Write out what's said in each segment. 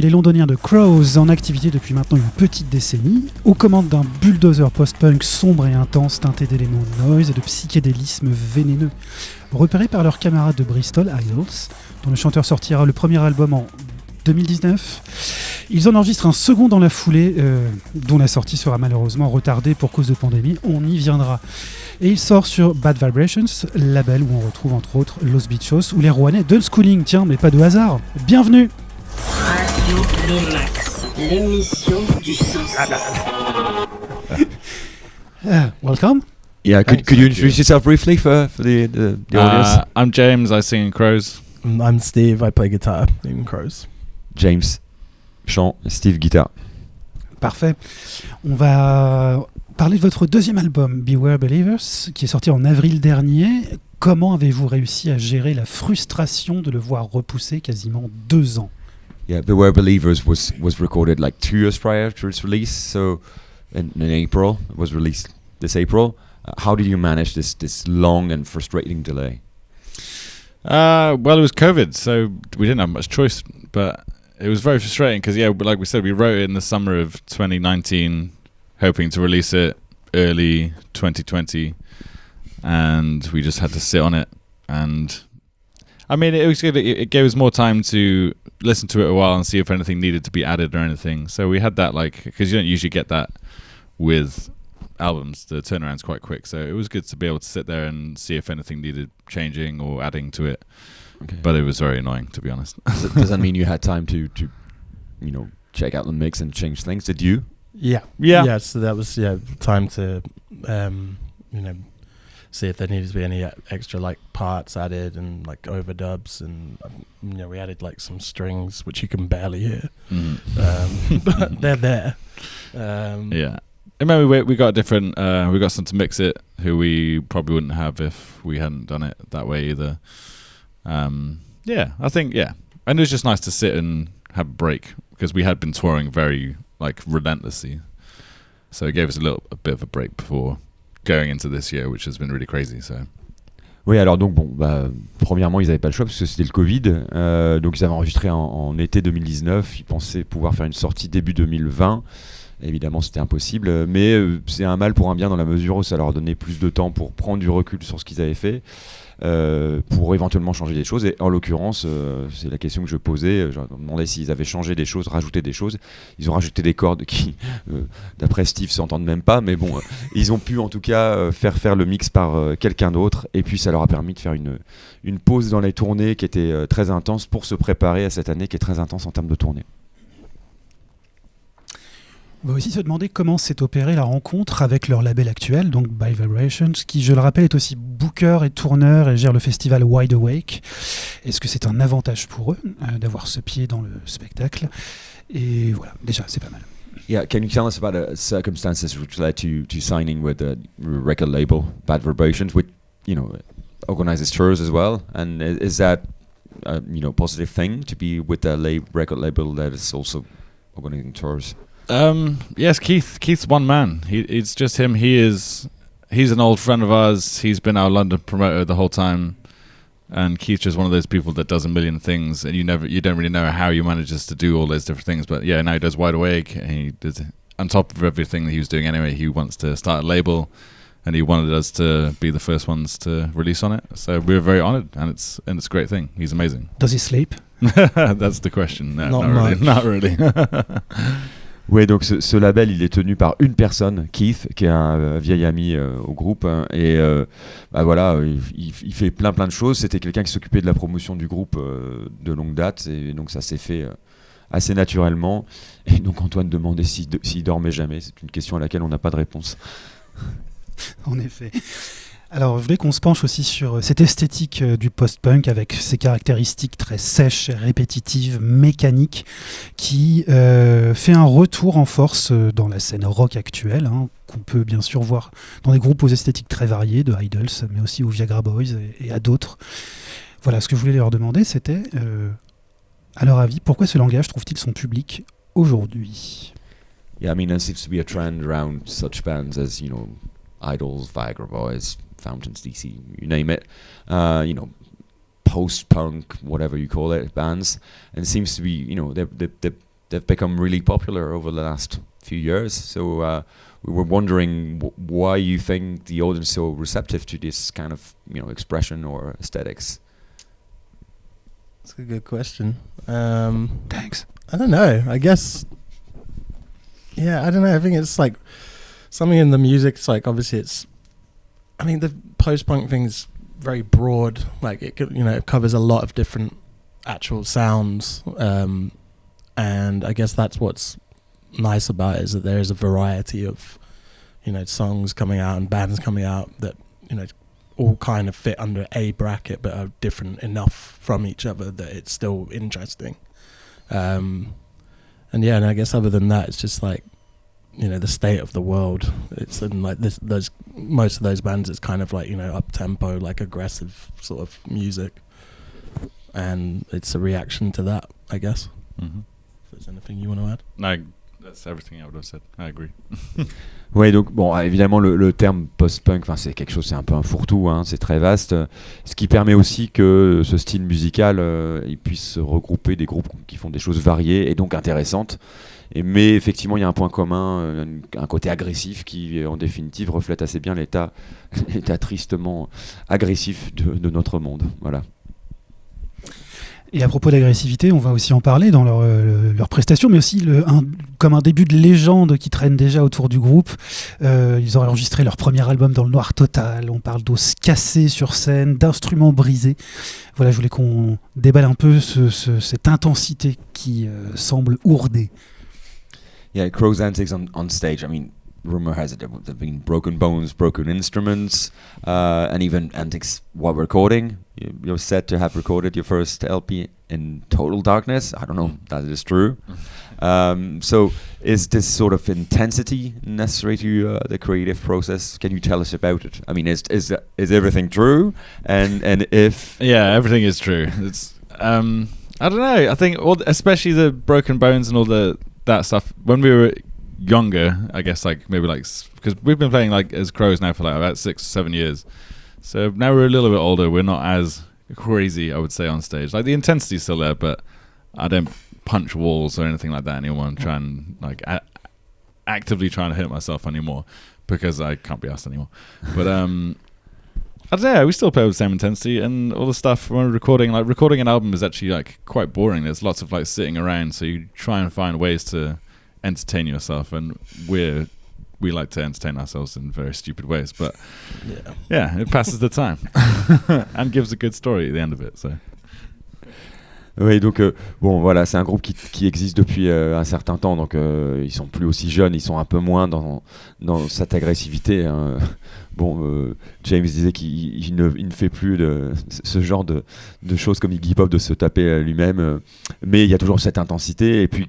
les londoniens de Crows, en activité depuis maintenant une petite décennie, aux commandes d'un bulldozer post-punk sombre et intense teinté d'éléments de noise et de psychédélisme vénéneux. Repérés par leurs camarades de Bristol, Idols, dont le chanteur sortira le premier album en 2019, ils en enregistrent un second dans la foulée, dont la sortie sera malheureusement retardée pour cause de pandémie, on y viendra. Et il sort sur Bad Vibrations, label où on retrouve entre autres Los Bichos ou les Rouennais d'Unschooling, tiens, mais pas de hasard. Bienvenue. Radio Lomax, l'émission du sens. Welcome. Yeah, could you introduce yourself briefly for the audience? I'm James, I sing in Crows. I'm Steve, I play guitar in Crows. James, chant, Steve, guitare. Parfait. On va parler de votre deuxième album, Beware Believers, qui est sorti en avril dernier. Comment avez-vous réussi à gérer la frustration de le voir repousser quasiment 2 ans? Yeah, Beware Believers was recorded like 2 years prior to its release, so in April, it was released this April. How did you manage this long and frustrating delay? Well, it was COVID, so we didn't have much choice, but it was very frustrating because, yeah, like we said, we wrote it in the summer of 2019, hoping to release it early 2020, and we just had to sit on it. And I mean, it was good. It gave us more time to listen to it a while and see if anything needed to be added or anything. So we had that, like, because you don't usually get that with albums. The turnaround's quite quick, so it was good to be able to sit there and see if anything needed changing or adding to it. Okay. But it was very annoying, to be honest. Does that mean you had time to check out the mix and change things? Did you? Yeah. So that was time to see if there needed to be any extra like parts added and like overdubs, and we added like some strings which you can barely hear, but they're there. Yeah. And maybe we got different. We got some to mix it, who we probably wouldn't have if we hadn't done it that way either. I think and it was just nice to sit and have a break because we had been touring very like relentlessly, so it gave us a bit of a break before going into this year, which has been really crazy. So. Oui, alors donc premièrement ils n'avaient pas le choix parce que c'était le Covid, donc ils avaient enregistré en été 2019, ils pensaient pouvoir faire une sortie début 2020. Évidemment, c'était impossible, mais c'est un mal pour un bien dans la mesure où ça leur donnait plus de temps pour prendre du recul sur ce qu'ils avaient fait, pour éventuellement changer des choses. Et en l'occurrence, c'est la question que je posais, je leur demandais s'ils avaient changé des choses, rajouté des choses. Ils ont rajouté des cordes qui, d'après Steve, s'entendent même pas, mais bon, ils ont pu en tout cas faire le mix par quelqu'un d'autre, et puis ça leur a permis de faire une pause dans les tournées qui était très intense pour se préparer à cette année qui est très intense en termes de tournées. On va aussi se demander comment s'est opérée la rencontre avec leur label actuel, donc By Vibrations, qui, je le rappelle, est aussi booker et tourneur et gère le festival Wide Awake. Est-ce que c'est un avantage pour eux d'avoir ce pied dans le spectacle? Et voilà, déjà, c'est pas mal. Yeah, can you tell us about the circumstances which led to signing with the record label Bad Vibrations, which organizes tours as well? And is that a positive thing to be with a record label that is also organizing tours? Yes, Keith's one man. It's just him. He's an old friend of ours. He's been our London promoter the whole time, and Keith's just one of those people that does a million things, and you don't really know how he manages to do all those different things. But yeah, now he does Wide Awake, and he does, on top of everything that he was doing anyway, he wants to start a label, and he wanted us to be the first ones to release on it. So we were very honoured, and it's a great thing. He's amazing. Does he sleep? That's the question. No, not really. Oui, donc ce label, il est tenu par une personne, Keith, qui est un vieil ami au groupe, et voilà, il fait plein de choses. C'était quelqu'un qui s'occupait de la promotion du groupe de longue date, et donc ça s'est fait assez naturellement. Et donc Antoine demandait s'il dormait jamais. C'est une question à laquelle on n'a pas de réponse. En effet. Alors, je voulais qu'on se penche aussi sur cette esthétique du post-punk avec ses caractéristiques très sèches, répétitives, mécaniques, qui fait un retour en force dans la scène rock actuelle, qu'on peut bien sûr voir dans des groupes aux esthétiques très variées, de Idols, mais aussi aux Viagra Boys et à d'autres. Voilà, ce que je voulais leur demander, c'était, à leur avis, pourquoi ce langage trouve-t-il son public aujourd'hui? Yeah, I mean, there seems to be a trend around such bands as, Idols, Viagra Boys, Fountains DC, you name it, post-punk, whatever you call it, bands, and it seems to be, they're they've become really popular over the last few years. So we were wondering why you think the audience is so receptive to this kind of expression or aesthetics. That's a good question. Thanks. I don't know. I guess. Yeah, I don't know. I think it's like something in the music. It's like obviously I mean, the post-punk thing is very broad. Like it covers a lot of different actual sounds, and I guess that's what's nice about it, is that there is a variety of songs coming out and bands coming out that all kind of fit under a bracket but are different enough from each other that it's still interesting. And I guess other than that, it's just like the state of the world. It's in like most of those bands, it's kind of like up tempo, like aggressive sort of music, and it's a reaction to that, I guess. Mm-hmm. If there's anything you want to add? No, that's everything I would have said. I agree. Oui, donc bon, évidemment le terme post-punk, c'est quelque chose, c'est un peu un fourre-tout, c'est très vaste, ce qui permet aussi que ce style musical il puisse regrouper des groupes qui font des choses variées et donc intéressantes. Mais effectivement, il y a un point commun, un côté agressif qui, en définitive, reflète assez bien l'état tristement agressif de notre monde. Voilà. Et à propos d'agressivité, on va aussi en parler dans leur prestation, mais aussi comme un début de légende qui traîne déjà autour du groupe. Ils auraient enregistré leur premier album dans le noir total. On parle d'os cassés sur scène, d'instruments brisés. Voilà, je voulais qu'on déballe un peu cette intensité qui semble ourdée. Yeah, Crow's antics on stage. I mean, rumor has it there have been broken bones, broken instruments, and even antics while recording. You're said to have recorded your first LP in total darkness. I don't know if that is true. So is this sort of intensity necessary to the creative process? Can you tell us about it? I mean, is everything true? And if... Yeah, everything is true. It's I don't know. I think especially the broken bones and all that stuff, when we were younger, I guess, like maybe like, because we've been playing like as Crows now for like about 6 or 7 years, so now we're a little bit older, we're not as crazy, I would say, on stage. Like the intensity's still there, but I don't punch walls or anything like that anymore and try and like actively trying to hurt myself anymore because I can't be asked anymore. But I don't know, we still play with the same intensity, and all the stuff when we're recording an album is actually like quite boring. There's lots of like sitting around, so you try and find ways to entertain yourself, and we like to entertain ourselves in very stupid ways, but yeah, it passes the time and gives a good story at the end of it. So. Oui, donc bon, voilà, c'est un groupe qui existe depuis un certain temps, donc ils sont plus aussi jeunes, ils sont un peu moins dans cette agressivité. Bon, James disait qu'il ne fait plus ce genre de choses comme Iggy Pop, de se taper lui-même, mais il y a toujours cette intensité, et puis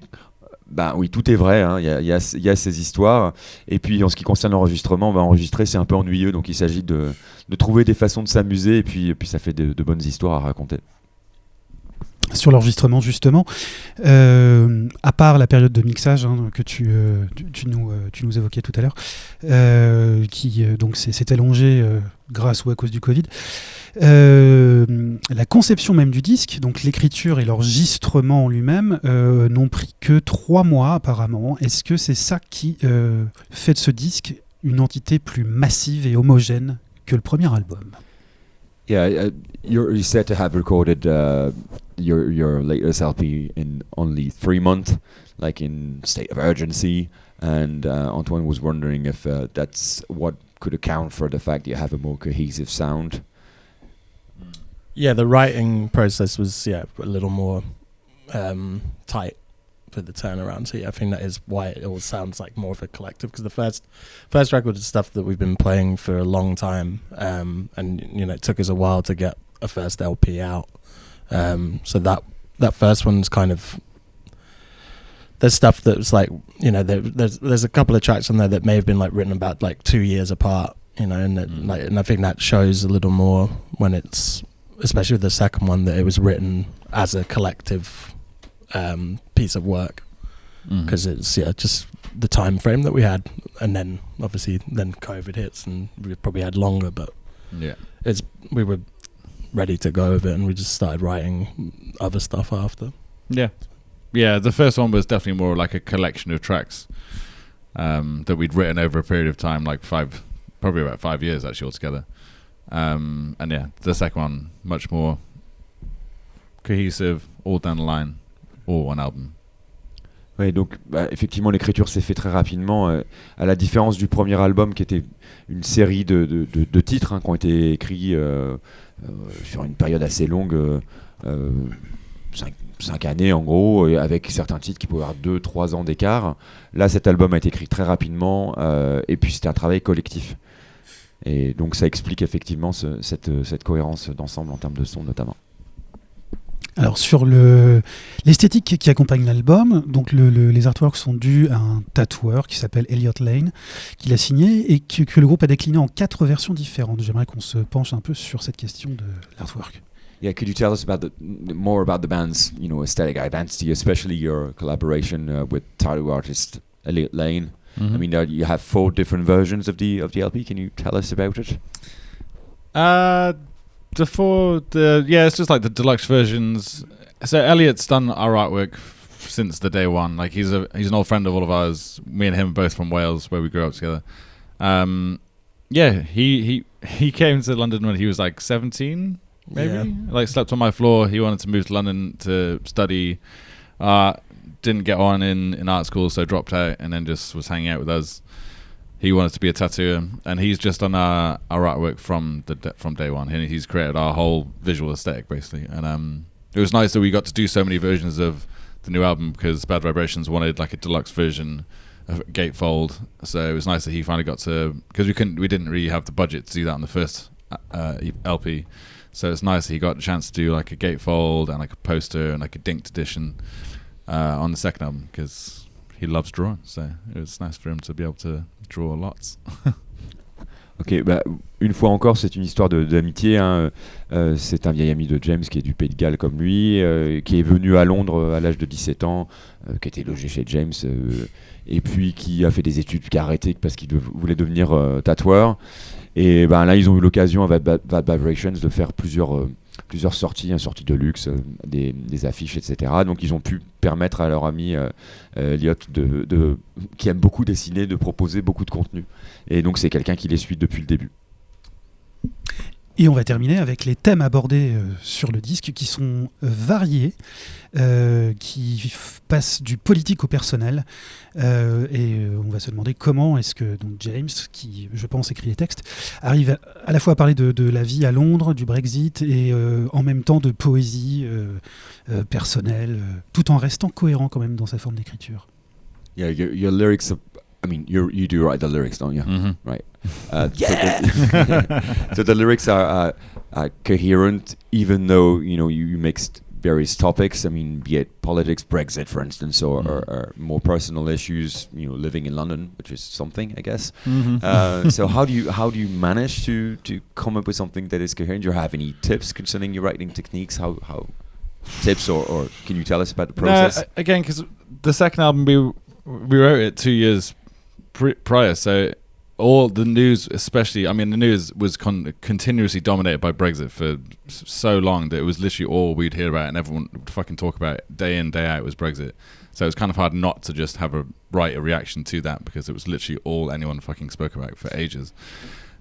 bah oui, tout est vrai, il y a ces histoires, et puis en ce qui concerne l'enregistrement, enregistrer c'est un peu ennuyeux, donc il s'agit de trouver des façons de s'amuser, et puis ça fait de bonnes histoires à raconter. Sur l'enregistrement justement, à part la période de mixage que tu nous évoquais tout à l'heure, qui donc s'est allongée grâce ou à cause du Covid, la conception même du disque, donc l'écriture et l'enregistrement en lui-même, n'ont pris que 3 mois apparemment. Est-ce que c'est ça qui fait de ce disque une entité plus massive et homogène que le premier album? Yeah, you're said to have recorded your latest LP in only 3 months, like in state of urgency. And Antoine was wondering if that's what could account for the fact that you have a more cohesive sound. Yeah, the writing process was a little more tight for the turnaround. So I think that is why it all sounds like more of a collective. Because the first record is stuff that we've been playing for a long time, and it took us a while to get a first LP out. So that first one's kind of, there's stuff that's like, there's a couple of tracks on there that may have been like written about like 2 years apart, and I think that shows a little more when it's, especially with the second one, that it was written as a collective piece of work, because it's just the time frame that we had, and then obviously then COVID hits and we probably had longer, but we were ready to go with it, and we just started writing other stuff after. Yeah, yeah, the first one was definitely more like a collection of tracks that we'd written over a period of time, like probably about 5 years actually altogether. And yeah, the second one much more cohesive, all down the line, all one album. Ouais, donc effectivement l'écriture s'est fait très rapidement, à la différence du premier album qui était une série de titres qui ont été écrits sur une période assez longue, 5 années en gros, avec certains titres qui pouvaient avoir 2-3 ans d'écart. Là cet album a été écrit très rapidement, et puis c'était un travail collectif. Et donc ça explique effectivement cette cohérence d'ensemble en termes de son notamment. Alors sur l'esthétique qui accompagne l'album, donc les artworks sont dus à un tatoueur qui s'appelle Elliot Lane, qui l'a signé et que le groupe a décliné en 4 versions différentes. J'aimerais qu'on se penche un peu sur cette question de l'artwork. Yeah, could you tell us more about the band's aesthetic identity, especially your collaboration with tattoo artist Elliot Lane? Mm-hmm. I mean, you have 4 different versions of the LP. Can you tell us about it? It's just like the deluxe versions. So Elliot's done our artwork since the day one. Like he's an old friend of all of ours. Me and him are both from Wales, where we grew up together. He came to London when he was like 17, maybe. Yeah. Like slept on my floor. He wanted to move to London to study art. Didn't get on in art school, so dropped out, and then just was hanging out with us. He wanted to be a tattooer, and he's just done our artwork from day one. He's created our whole visual aesthetic basically, and it was nice that we got to do so many versions of the new album because Bad Vibrations wanted like a deluxe version of Gatefold, so it was nice that he finally got to, because we didn't really have the budget to do that on the first LP, so it's nice that he got a chance to do like a Gatefold and like a poster and like a dinked edition on the second album because he loves drawing, so it was nice for him to be able to draw lots. Ok, une fois encore, c'est une histoire d'amitié. Hein. C'est un vieil ami de James qui est du Pays de Galles comme lui, qui est venu à Londres à l'âge de 17 ans, qui était logé chez James, et puis qui a fait des études, qui a arrêté parce qu'il voulait devenir tatoueur. Et là, ils ont eu l'occasion avec Bad Vibrations de faire plusieurs sorties, sorties de luxe, des affiches, etc. Donc ils ont pu permettre à leur ami Elliot, qui aime beaucoup dessiner, de proposer beaucoup de contenu. Et donc c'est quelqu'un qui les suit depuis le début. Et on va terminer avec les thèmes abordés sur le disque qui sont variés, qui passent du politique au personnel. Et on va se demander comment est-ce que donc James, qui je pense écrit les textes, arrive à la fois à parler de la vie à Londres, du Brexit et en même temps de poésie personnelle, tout en restant cohérent quand même dans sa forme d'écriture. Yeah, your lyrics are, I mean, you do write the lyrics, don't you? Mm-hmm. Right. So the lyrics are coherent, even though you mixed various topics. I mean, be it politics, Brexit, for instance, or more personal issues. Living in London, which is something, I guess. Mm-hmm. So how do you manage to come up with something that is coherent? Do you have any tips concerning your writing techniques? How tips or can you tell us about the process? No, again, because the second album we wrote it 2 years prior, so all the news, especially, I mean, the news was continuously dominated by Brexit for so long that it was literally all we'd hear about, and everyone would fucking talk about it day in, day out, was Brexit. So it was kind of hard not to just write a reaction to that, because it was literally all anyone fucking spoke about for ages.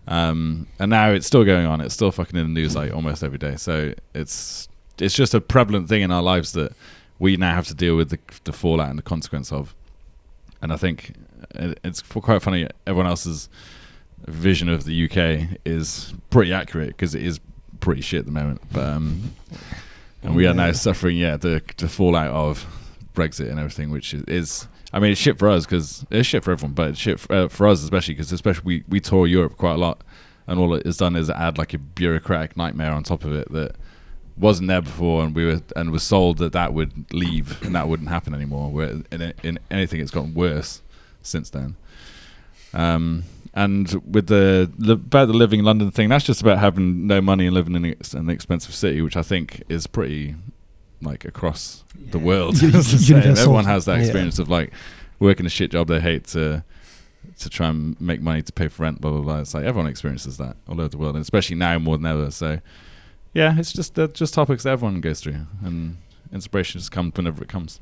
And now it's still going on. It's still fucking in the news like almost every day. So it's just a prevalent thing in our lives that we now have to deal with the fallout and the consequence of. And I think it's quite funny, everyone else's vision of the UK is pretty accurate because it is pretty shit at the moment. But and we are now suffering the fallout of Brexit and everything, which is I mean, it's shit for us because it's shit for everyone, but it's shit for us especially because we tour Europe quite a lot, and all it has done is add like a bureaucratic nightmare on top of it that wasn't there before, and was sold that would leave and that wouldn't happen anymore. Where in anything, it's gotten worse since then. And with about the living in London thing, that's just about having no money and living in an expensive city, which I think is pretty like across the world. Everyone has that experience of like working a shit job they hate to try and make money to pay for rent, blah blah blah. It's like everyone experiences that all over the world, and especially now more than ever. So yeah, it's just topics that everyone goes through, and inspiration just comes whenever it comes.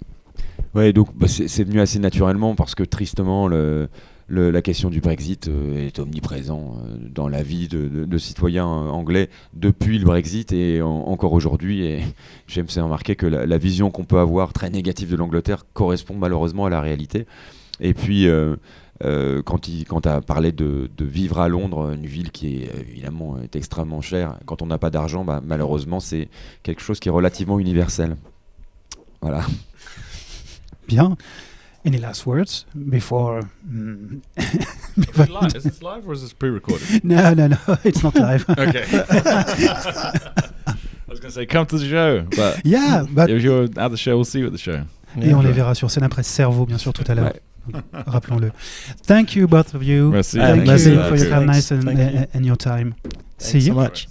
Ouais, donc c'est venu assez naturellement parce que tristement, la question du Brexit est omniprésent dans la vie de citoyens anglais depuis le Brexit et encore aujourd'hui. Et James a remarqué que la vision qu'on peut avoir très négative de l'Angleterre correspond malheureusement à la réalité. Et puis, quand tu as parlé de vivre à Londres, une ville qui est évidemment est extrêmement chère, quand on n'a pas d'argent, malheureusement, c'est quelque chose qui est relativement universel. Voilà. Bien. Any last words before? Is this live or is this pre-recorded? No, it's not live. Okay. I was going to say, come to the show, but Yeah, but if you're at the show, we'll see you at the show. et on les verra sur scène après Cerveau, bien sûr, tout à l'heure. Rappelons-le. Thank you, both of you. Merci. Thank Merci. you for your Thanks. kindness Thank you. and your time. Thanks See so you. much.